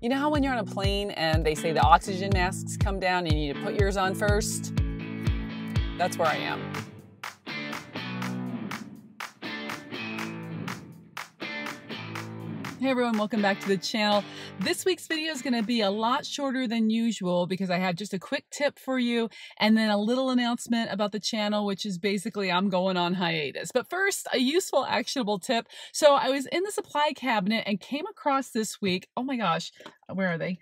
You know how when you're on a plane and they say the oxygen masks come down and you need to put yours on first? That's where I am. Hey everyone, welcome back to the channel. This week's video is going to be a lot shorter than usual because I have just a quick tip for you and then a little announcement about the channel, which is basically I'm going on hiatus. But first, a useful actionable tip. So I was in the supply cabinet and came across this week, oh my gosh, where are they?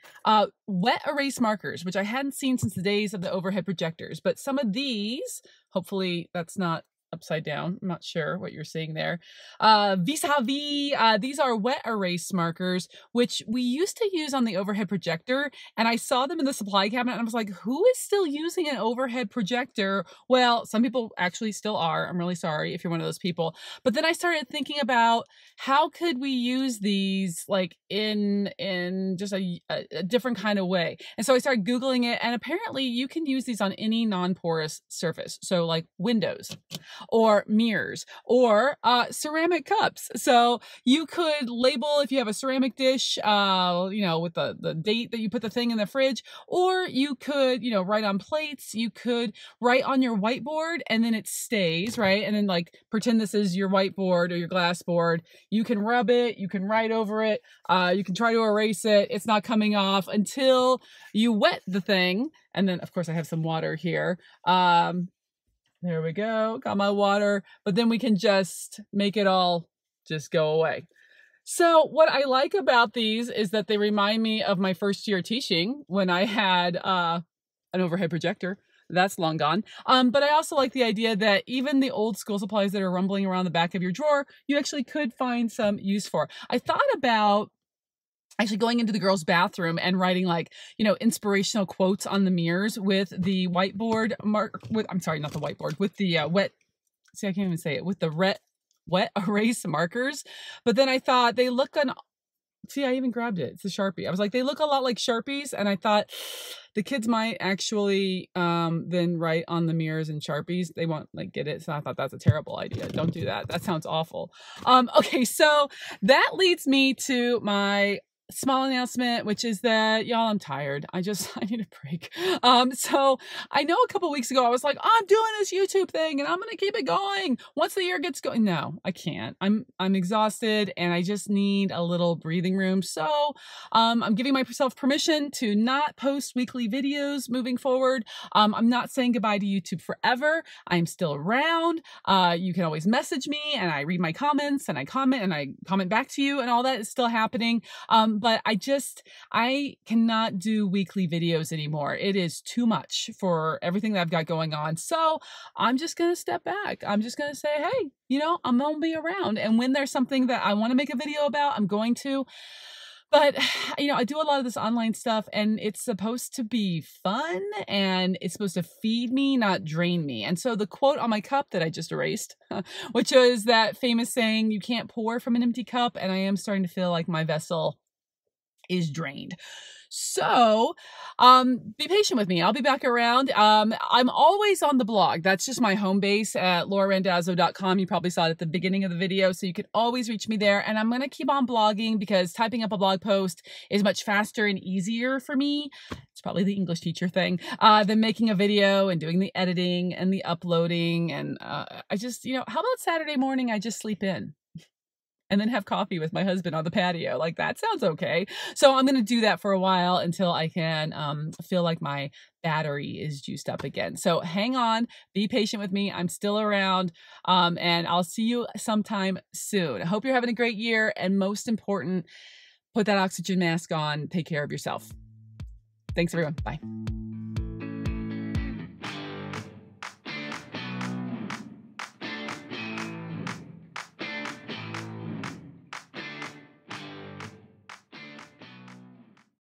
Wet erase markers, which I hadn't seen since the days of the overhead projectors. But some of these, hopefully that's not upside down. I'm not sure what you're seeing there. Vis-a-vis, these are wet erase markers, which we used to use on the overhead projector. And I saw them in the supply cabinet and I was like, who is still using an overhead projector? Well, some people actually still are. I'm really sorry if you're one of those people. But then I started thinking about how could we use these like in just a different kind of way. And so I started Googling it, and apparently you can use these on any non-porous surface. So like windows, or mirrors, or ceramic cups. So you could label, if you have a ceramic dish, you know, with the date that you put the thing in the fridge, or you could, you know, write on plates. You could write on your whiteboard and then it stays, right? And then like pretend this is your whiteboard or your glass board. You can rub it, you can write over it, you can try to erase it. It's not coming off until you wet the thing. And then of course I have some water here. There we go, got my water, but then we can just make it all just go away. So what I like about these is that they remind me of my first year teaching when I had an overhead projector. That's long gone. But I also like the idea that even the old school supplies that are rumbling around the back of your drawer, you actually could find some use for. I thought about actually going into the girls' bathroom and writing like, you know, inspirational quotes on the mirrors with the whiteboard I'm sorry, not the whiteboard, with the wet erase markers. But then I thought they look see, I even grabbed it. It's a Sharpie. I was like, they look a lot like Sharpies. And I thought the kids might actually then write on the mirrors in Sharpies. They won't like get it. So I thought that's a terrible idea. Don't do that. That sounds awful. Okay, so that leads me to my small announcement, which is that y'all, I'm tired. I need a break. So I know a couple weeks ago I was like, I'm doing this YouTube thing and I'm gonna keep it going once the year gets going. No, I can't. I'm exhausted and I just need a little breathing room. So I'm giving myself permission to not post weekly videos moving forward. I'm not saying goodbye to YouTube forever. I'm still around. You can always message me and I read my comments and I comment back to you, and all that is still happening. But I cannot do weekly videos anymore. It is too much for everything that I've got going on. So I'm just going to step back. I'm just going to say, hey, you know, I'm going to be around. And when there's something that I want to make a video about, I'm going to. But, you know, I do a lot of this online stuff and it's supposed to be fun and it's supposed to feed me, not drain me. And so the quote on my cup that I just erased, which is that famous saying, you can't pour from an empty cup. And I am starting to feel like my vessel is drained. So be patient with me. I'll be back around. I'm always on the blog. That's just my home base at laurarandazzo.com. You probably saw it at the beginning of the video, so you can always reach me there. And I'm going to keep on blogging because typing up a blog post is much faster and easier for me. It's probably the English teacher thing, than making a video and doing the editing and the uploading. And I just, you know, how about Saturday morning I just sleep in and then have coffee with my husband on the patio? Like, that sounds okay. So I'm going to do that for a while until I can feel like my battery is juiced up again. So hang on, be patient with me. I'm still around, and I'll see you sometime soon. I hope you're having a great year. And most important, put that oxygen mask on. Take care of yourself. Thanks, everyone. Bye.